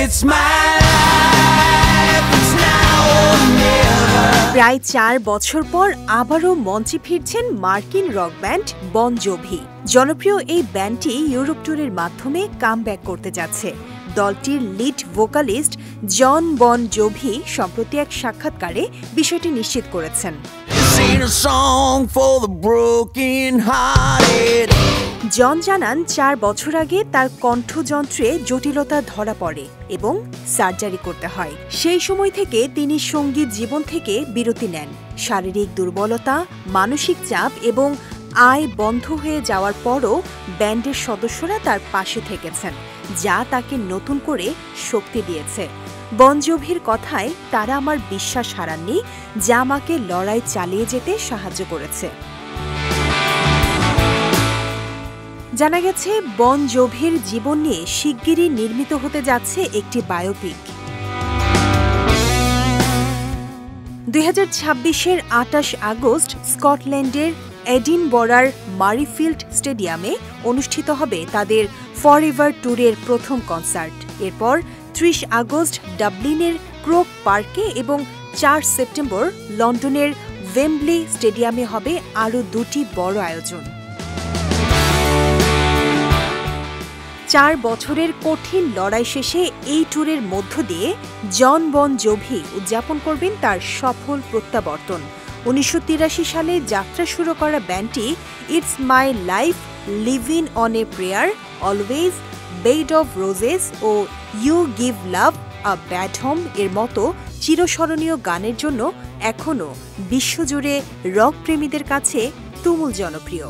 It's my life, it's now or never. প্রায় 4 বছর পর আবারও মঞ্চে ফিরছেন মার্কিন রক ব্যান্ড বন জোভি। জনপ্রিয় এই ব্যান্ডটি ইউরোপ ট্যুরের মাধ্যমে কামব্যাক করতে যাচ্ছে। দলটির লিড ভোকালিস্ট জন বন জোভি সম্প্রতি এক সাক্ষাৎকারে বিষয়টি নিশ্চিত করেছেন। জন জানান 4 বছর আগে তার কণ্ঠযন্ত্রে জটিলতা ধরা পড়ে এবং সার্জারি করতে হয়। সেই সময় থেকে তিনি সঙ্গীত জীবন থেকে বিরতি নেন। শারীরিক দুর্বলতা, মানসিক চাপ এবং আয় বন্ধ হয়ে যাওয়ার পরও ব্যান্ডের সদস্যরা তার পাশে থেকেছেন, যা তাকে নতুন করে শক্তি দিয়েছে। বন জোভির কথায়, তারা আমার বিশ্বাস হারাননি, যা আমাকে লড়াই চালিয়ে যেতে সাহায্য করেছে। জানা গেছে বন জোভির জীবন নিয়ে শিগগিরই নির্মিত হতে যাচ্ছে একটি বায়োপিক। 2026-এর 28 আগস্ট স্কটল্যান্ডের এডিনবরার মারিফিল্ড স্টেডিয়ামে অনুষ্ঠিত হবে তাদের ফরএভার ট্যুরের প্রথম কনসার্ট। এরপর 30 আগস্ট ডাবলিনের ক্রোক পার্কে এবং 4 সেপ্টেম্বর লন্ডনের ওয়েম্বলি স্টেডিয়ামে হবে আরও 2টি বড় আয়োজন। 4 বছরের কঠিন লড়াই শেষে এই ট্যুরের মধ্য দিয়ে জন বন জোভি উদযাপন করবেন তার সফল প্রত্যাবর্তন। 1983 সালে যাত্রা শুরু করা ব্যান্ডটি it's my life, living on a prayer, always, bed of roses ও you give love a bad home এর মতো চিরস্মরণীয় গানের জন্য এখনও বিশ্বজুড়ে রক প্রেমীদের কাছে তুমুল জনপ্রিয়।